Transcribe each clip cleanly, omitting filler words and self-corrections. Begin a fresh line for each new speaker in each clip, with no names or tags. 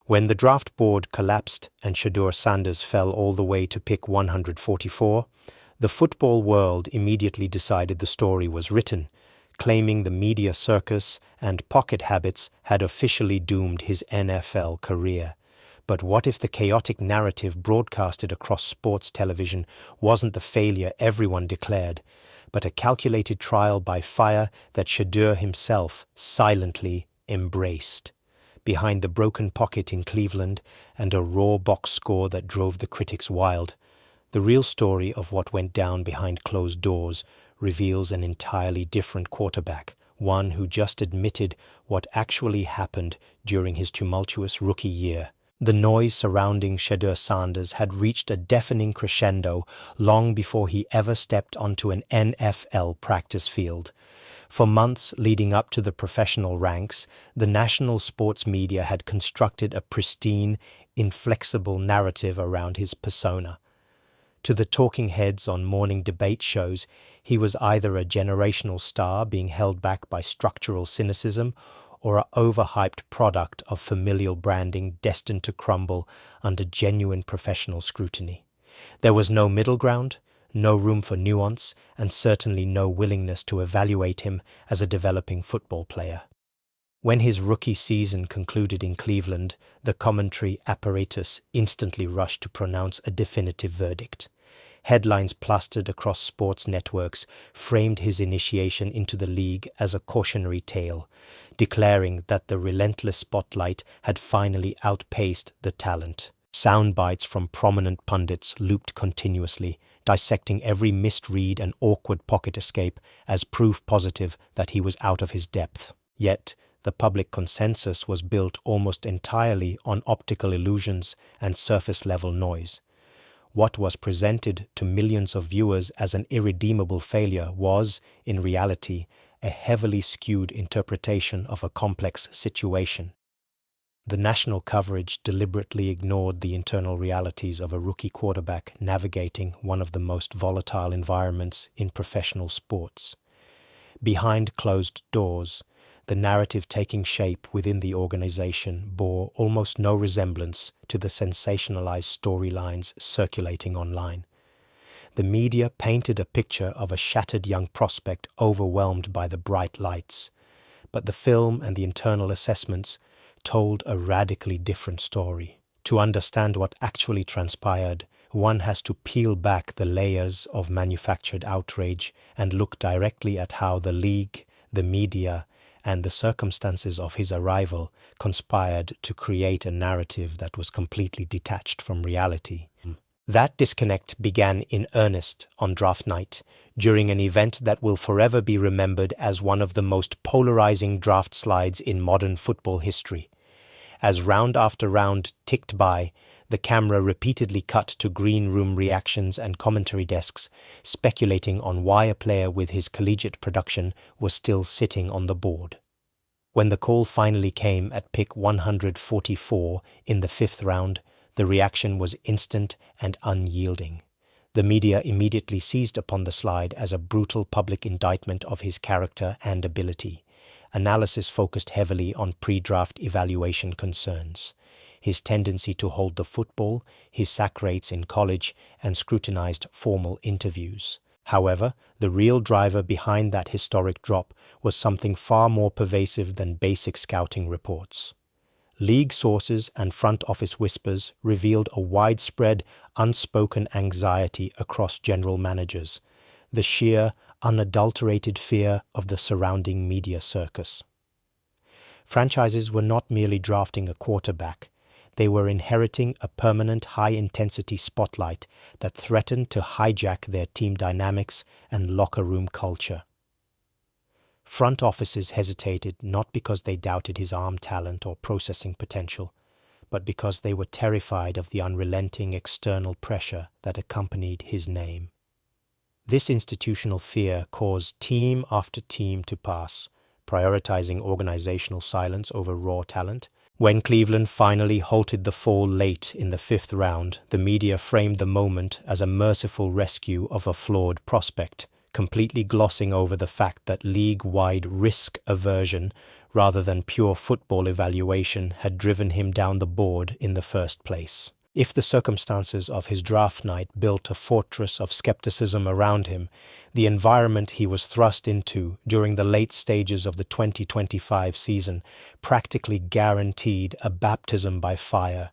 When the draft board collapsed and Shedeur Sanders fell all the way to pick 144, the football world immediately decided the story was written, claiming the media circus and pocket habits had officially doomed his NFL career. But what if the chaotic narrative broadcasted across sports television wasn't the failure everyone declared, but a calculated trial by fire that Shedeur himself silently embraced? Behind the broken pocket in Cleveland and a raw box score that drove the critics wild, the real story of what went down behind closed doors reveals an entirely different quarterback, one who just admitted what actually happened during his tumultuous rookie year. The noise surrounding Shedeur Sanders had reached a deafening crescendo long before he ever stepped onto an NFL practice field. For months leading up to the professional ranks, the national sports media had constructed a pristine, inflexible narrative around his persona. To the talking heads on morning debate shows, he was either a generational star being held back by structural cynicism or an overhyped product of familial branding destined to crumble under genuine professional scrutiny. There was no middle ground, no room for nuance, and certainly no willingness to evaluate him as a developing football player. When his rookie season concluded in Cleveland, the commentary apparatus instantly rushed to pronounce a definitive verdict. Headlines plastered across sports networks framed his initiation into the league as a cautionary tale, declaring that the relentless spotlight had finally outpaced the talent. Sound bites from prominent pundits looped continuously, dissecting every misread and awkward pocket escape as proof positive that he was out of his depth. Yet, the public consensus was built almost entirely on optical illusions and surface-level noise. What was presented to millions of viewers as an irredeemable failure was, in reality, a heavily skewed interpretation of a complex situation. The national coverage deliberately ignored the internal realities of a rookie quarterback navigating one of the most volatile environments in professional sports. Behind closed doors, the narrative taking shape within the organization bore almost no resemblance to the sensationalized storylines circulating online. The media painted a picture of a shattered young prospect overwhelmed by the bright lights, but the film and the internal assessments told a radically different story. To understand what actually transpired, one has to peel back the layers of manufactured outrage and look directly at how the league, the media, and the circumstances of his arrival conspired to create a narrative that was completely detached from reality. That disconnect began in earnest on draft night, during an event that will forever be remembered as one of the most polarizing draft slides in modern football history. As round after round ticked by, the camera repeatedly cut to green room reactions and commentary desks, speculating on why a player with his collegiate production was still sitting on the board. When the call finally came at pick 144 in the 5th round, the reaction was instant and unyielding. The media immediately seized upon the slide as a brutal public indictment of his character and ability. Analysis focused heavily on pre-draft evaluation concerns. His tendency to hold the football, his sack rates in college, and scrutinized formal interviews. However, the real driver behind that historic drop was something far more pervasive than basic scouting reports. League sources and front office whispers revealed a widespread, unspoken anxiety across general managers, the sheer, unadulterated fear of the surrounding media circus. Franchises were not merely drafting a quarterback, they were inheriting a permanent high-intensity spotlight that threatened to hijack their team dynamics and locker room culture. Front offices hesitated not because they doubted his arm talent or processing potential, but because they were terrified of the unrelenting external pressure that accompanied his name. This institutional fear caused team after team to pass, prioritizing organizational silence over raw talent. When Cleveland finally halted the fall late in the 5th round, the media framed the moment as a merciful rescue of a flawed prospect, completely glossing over the fact that league-wide risk aversion rather than pure football evaluation had driven him down the board in the first place. If the circumstances of his draft night built a fortress of skepticism around him, the environment he was thrust into during the late stages of the 2025 season practically guaranteed a baptism by fire.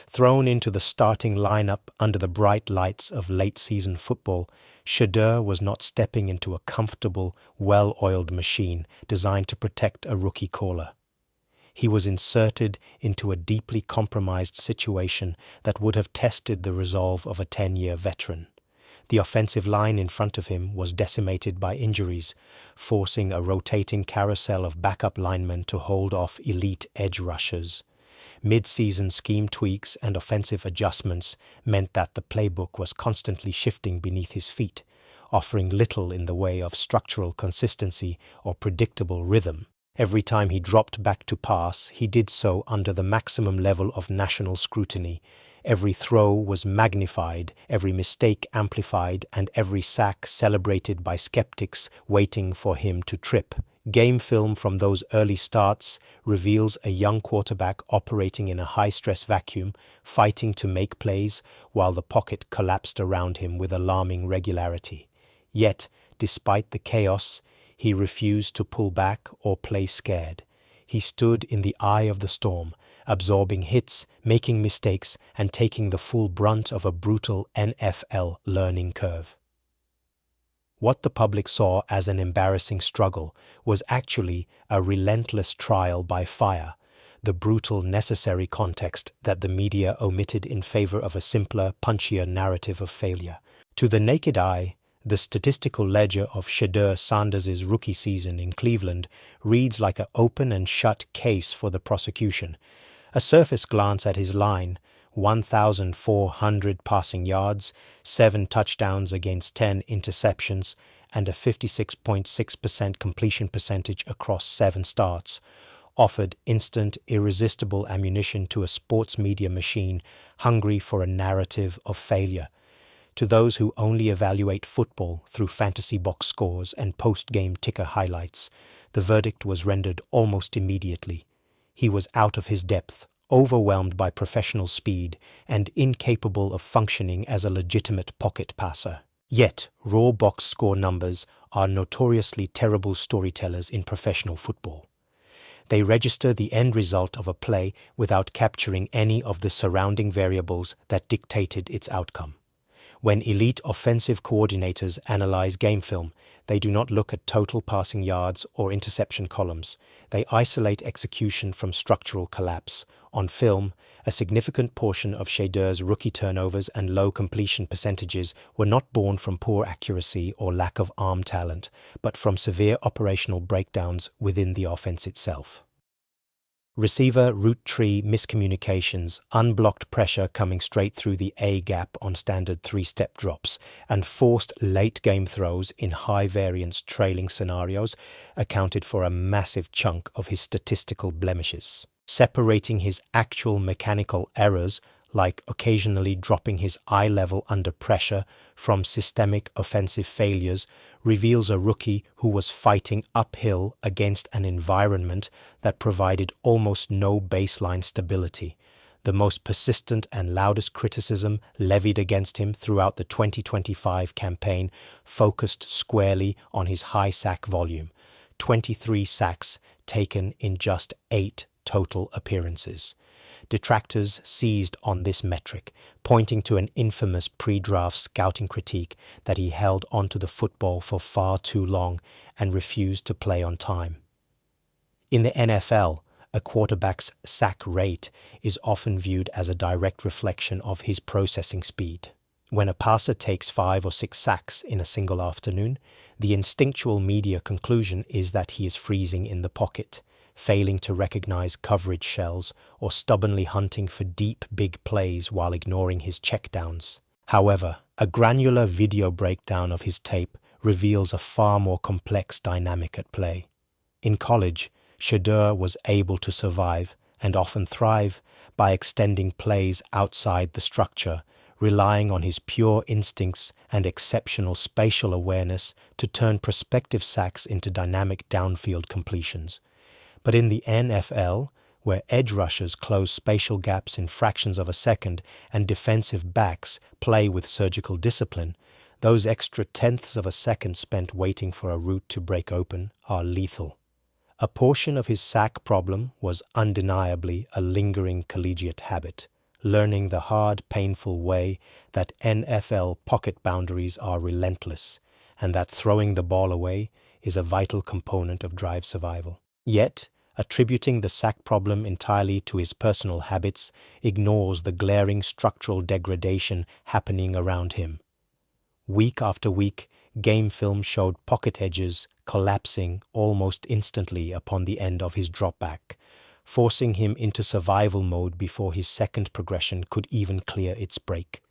Thrown into the starting lineup under the bright lights of late-season football, Shedeur was not stepping into a comfortable, well-oiled machine designed to protect a rookie caller. He was inserted into a deeply compromised situation that would have tested the resolve of a 10-year veteran. The offensive line in front of him was decimated by injuries, forcing a rotating carousel of backup linemen to hold off elite edge rushers. Mid-season scheme tweaks and offensive adjustments meant that the playbook was constantly shifting beneath his feet, offering little in the way of structural consistency or predictable rhythm. Every time he dropped back to pass, he did so under the maximum level of national scrutiny. Every throw was magnified, every mistake amplified, and every sack celebrated by skeptics waiting for him to trip. Game film from those early starts reveals a young quarterback operating in a high-stress vacuum, fighting to make plays while the pocket collapsed around him with alarming regularity. Yet, despite the chaos, he refused to pull back or play scared. He stood in the eye of the storm, absorbing hits, making mistakes, and taking the full brunt of a brutal NFL learning curve. What the public saw as an embarrassing struggle was actually a relentless trial by fire, the brutal necessary context that the media omitted in favor of a simpler, punchier narrative of failure. To the naked eye, the statistical ledger of Shedeur Sanders' rookie season in Cleveland reads like an open and shut case for the prosecution. A surface glance at his line, 1,400 passing yards, 7 touchdowns against 10 interceptions, and a 56.6% completion percentage across 7 starts, offered instant, irresistible ammunition to a sports media machine hungry for a narrative of failure. To those who only evaluate football through fantasy box scores and post-game ticker highlights, the verdict was rendered almost immediately. He was out of his depth, overwhelmed by professional speed, and incapable of functioning as a legitimate pocket passer. Yet, raw box score numbers are notoriously terrible storytellers in professional football. They register the end result of a play without capturing any of the surrounding variables that dictated its outcome. When elite offensive coordinators analyze game film, they do not look at total passing yards or interception columns. They isolate execution from structural collapse. On film, a significant portion of Shedeur's rookie turnovers and low completion percentages were not born from poor accuracy or lack of arm talent, but from severe operational breakdowns within the offense itself. Receiver route tree miscommunications, unblocked pressure coming straight through the A-gap on standard 3-step drops, and forced late-game throws in high-variance trailing scenarios accounted for a massive chunk of his statistical blemishes. Separating his actual mechanical errors, like occasionally dropping his eye level under pressure, from systemic offensive failures, reveals a rookie who was fighting uphill against an environment that provided almost no baseline stability. The most persistent and loudest criticism levied against him throughout the 2025 campaign focused squarely on his high sack volume, 23 sacks taken in just 8 total appearances. Detractors seized on this metric, pointing to an infamous pre-draft scouting critique that he held onto the football for far too long and refused to play on time. In the NFL, a quarterback's sack rate is often viewed as a direct reflection of his processing speed. When a passer takes 5 or 6 sacks in a single afternoon, the instinctual media conclusion is that he is freezing in the pocket, failing to recognize coverage shells, or stubbornly hunting for deep, big plays while ignoring his checkdowns. However, a granular video breakdown of his tape reveals a far more complex dynamic at play. In college, Shedeur was able to survive, and often thrive, by extending plays outside the structure, relying on his pure instincts and exceptional spatial awareness to turn prospective sacks into dynamic downfield completions. But in the NFL, where edge rushers close spatial gaps in fractions of a second and defensive backs play with surgical discipline, those extra tenths of a second spent waiting for a route to break open are lethal. A portion of his sack problem was undeniably a lingering collegiate habit, learning the hard, painful way that NFL pocket boundaries are relentless, and that throwing the ball away is a vital component of drive survival. Yet, attributing the sack problem entirely to his personal habits ignores the glaring structural degradation happening around him. Week after week, game film showed pocket edges collapsing almost instantly upon the end of his dropback, forcing him into survival mode before his second progression could even clear its break.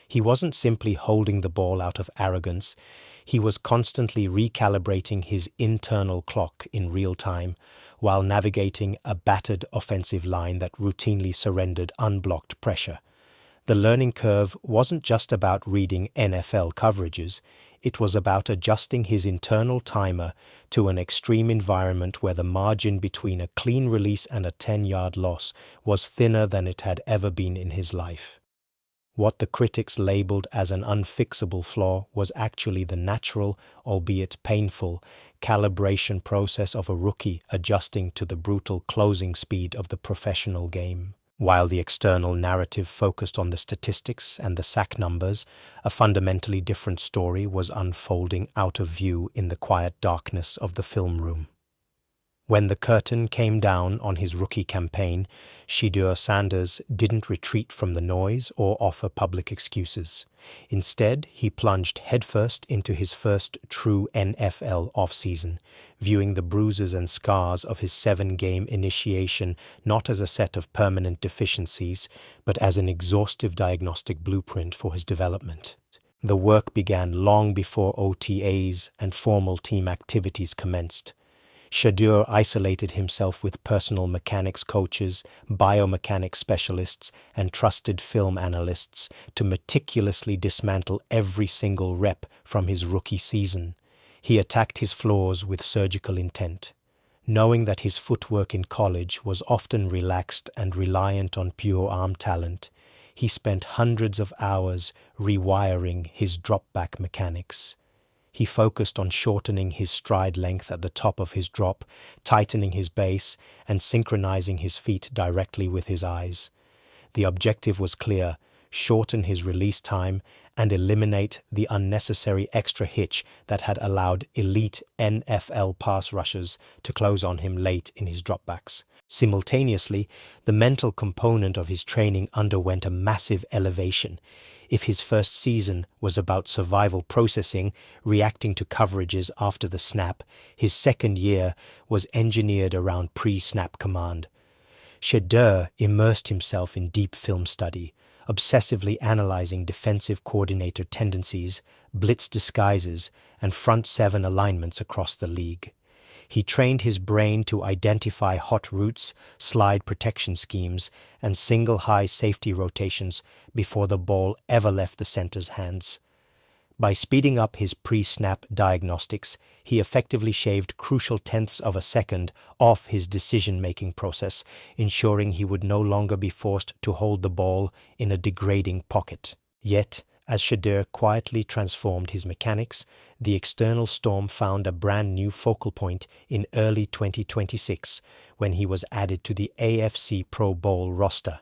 He wasn't simply holding the ball out of arrogance, he was constantly recalibrating his internal clock in real time while navigating a battered offensive line that routinely surrendered unblocked pressure. The learning curve wasn't just about reading NFL coverages, it was about adjusting his internal timer to an extreme environment where the margin between a clean release and a 10-yard loss was thinner than it had ever been in his life. What the critics labeled as an unfixable flaw was actually the natural, albeit painful, calibration process of a rookie adjusting to the brutal closing speed of the professional game. While the external narrative focused on the statistics and the sack numbers, a fundamentally different story was unfolding out of view in the quiet darkness of the film room. When the curtain came down on his rookie campaign, Shedeur Sanders didn't retreat from the noise or offer public excuses. Instead, he plunged headfirst into his first true NFL offseason, viewing the bruises and scars of his 7-game initiation not as a set of permanent deficiencies, but as an exhaustive diagnostic blueprint for his development. The work began long before OTAs and formal team activities commenced. Shedeur isolated himself with personal mechanics coaches, biomechanics specialists, and trusted film analysts to meticulously dismantle every single rep from his rookie season. He attacked his flaws with surgical intent. Knowing that his footwork in college was often relaxed and reliant on pure arm talent, he spent hundreds of hours rewiring his drop-back mechanics. He focused on shortening his stride length at the top of his drop, tightening his base, and synchronizing his feet directly with his eyes. The objective was clear: shorten his release time and eliminate the unnecessary extra hitch that had allowed elite NFL pass rushers to close on him late in his dropbacks. Simultaneously, the mental component of his training underwent a massive elevation. If his first season was about survival processing, reacting to coverages after the snap, his second year was engineered around pre-snap command. Shedeur immersed himself in deep film study, obsessively analyzing defensive coordinator tendencies, blitz disguises, and front seven alignments across the league. He trained his brain to identify hot routes, slide protection schemes, and single high safety rotations before the ball ever left the center's hands. By speeding up his pre-snap diagnostics, he effectively shaved crucial tenths of a second off his decision-making process, ensuring he would no longer be forced to hold the ball in a degrading pocket. Yet, as Shedeur quietly transformed his mechanics, the external storm found a brand new focal point in early 2026 when he was added to the AFC Pro Bowl roster.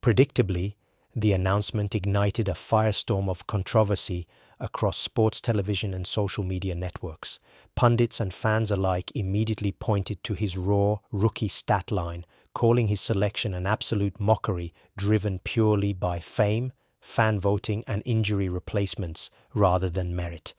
Predictably, the announcement ignited a firestorm of controversy across sports television and social media networks. Pundits and fans alike immediately pointed to his raw rookie stat line, calling his selection an absolute mockery driven purely by fame, fan voting, and injury replacements rather than merit.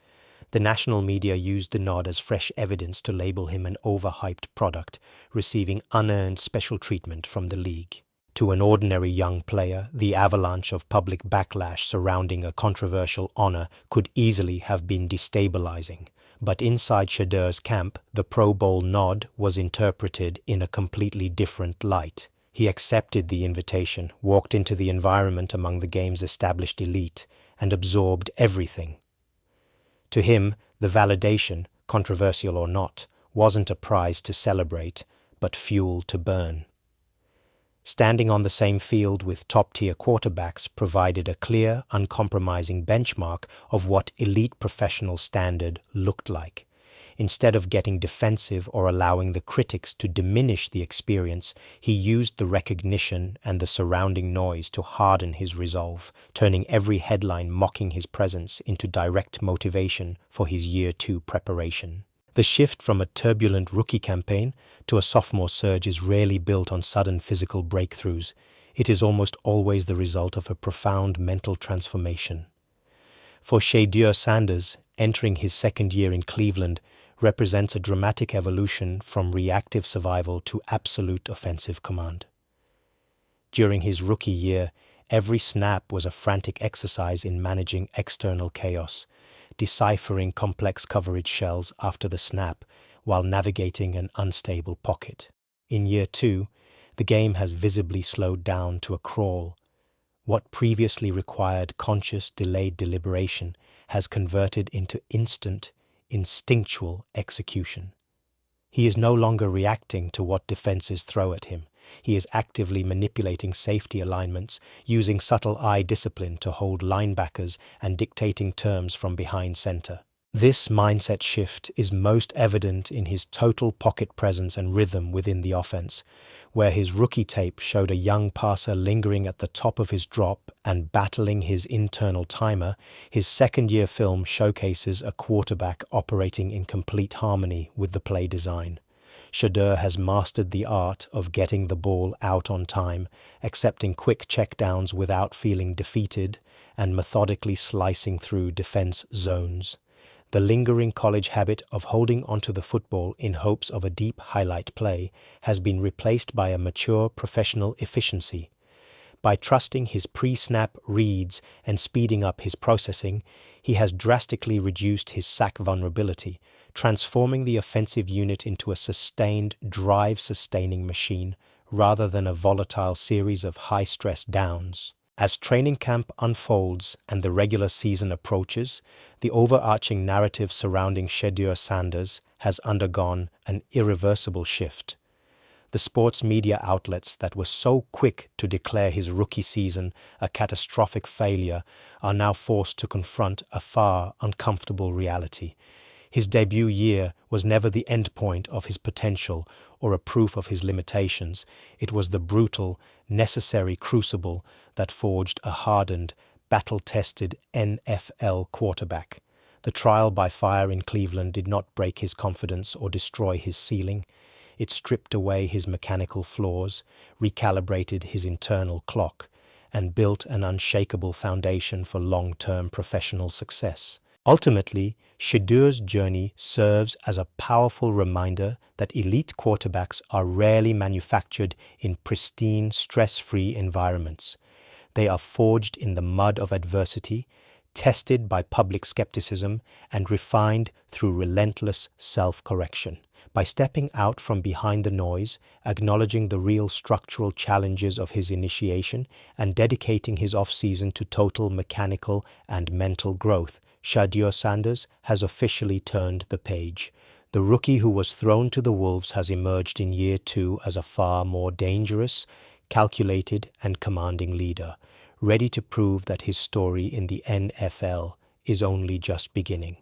The national media used the nod as fresh evidence to label him an overhyped product, receiving unearned special treatment from the league. To an ordinary young player, the avalanche of public backlash surrounding a controversial honor could easily have been destabilizing. But inside Shedeur's camp, the Pro Bowl nod was interpreted in a completely different light. He accepted the invitation, walked into the environment among the game's established elite, and absorbed everything. To him, the validation, controversial or not, wasn't a prize to celebrate, but fuel to burn. Standing on the same field with top-tier quarterbacks provided a clear, uncompromising benchmark of what elite professional standard looked like. Instead of getting defensive or allowing the critics to diminish the experience, he used the recognition and the surrounding noise to harden his resolve, turning every headline mocking his presence into direct motivation for his Year 2 preparation. The shift from a turbulent rookie campaign to a sophomore surge is rarely built on sudden physical breakthroughs. It is almost always the result of a profound mental transformation. For Shedeur Sanders, entering his second year in Cleveland represents a dramatic evolution from reactive survival to absolute offensive command. During his rookie year, every snap was a frantic exercise in managing external chaos, deciphering complex coverage shells after the snap while navigating an unstable pocket. In Year 2, the game has visibly slowed down to a crawl. What previously required conscious, delayed deliberation has converted into instant, instinctual execution. He is no longer reacting to what defenses throw at him. He is actively manipulating safety alignments, using subtle eye discipline to hold linebackers and dictating terms from behind center. This mindset shift is most evident in his total pocket presence and rhythm within the offense, where his rookie tape showed a young passer lingering at the top of his drop and battling his internal timer. His second-year film showcases a quarterback operating in complete harmony with the play design. Shedeur has mastered the art of getting the ball out on time, accepting quick checkdowns without feeling defeated, and methodically slicing through defense zones. The lingering college habit of holding onto the football in hopes of a deep highlight play has been replaced by a mature professional efficiency. By trusting his pre-snap reads and speeding up his processing, he has drastically reduced his sack vulnerability, transforming the offensive unit into a sustained, drive-sustaining machine rather than a volatile series of high-stress downs. As training camp unfolds and the regular season approaches, the overarching narrative surrounding Shedeur Sanders has undergone an irreversible shift. The sports media outlets that were so quick to declare his rookie season a catastrophic failure are now forced to confront a far uncomfortable reality. His debut year was never the end point of his potential or a proof of his limitations. It was the brutal, necessary crucible that forged a hardened, battle-tested NFL quarterback. The trial by fire in Cleveland did not break his confidence or destroy his ceiling. It stripped away his mechanical flaws, recalibrated his internal clock, and built an unshakable foundation for long-term professional success. Ultimately, Shedeur's journey serves as a powerful reminder that elite quarterbacks are rarely manufactured in pristine, stress-free environments. They are forged in the mud of adversity, tested by public skepticism, and refined through relentless self-correction. By stepping out from behind the noise, acknowledging the real structural challenges of his initiation, and dedicating his off-season to total mechanical and mental growth, Shedeur Sanders has officially turned the page. The rookie who was thrown to the wolves has emerged in Year 2 as a far more dangerous, calculated, and commanding leader, ready to prove that his story in the NFL is only just beginning.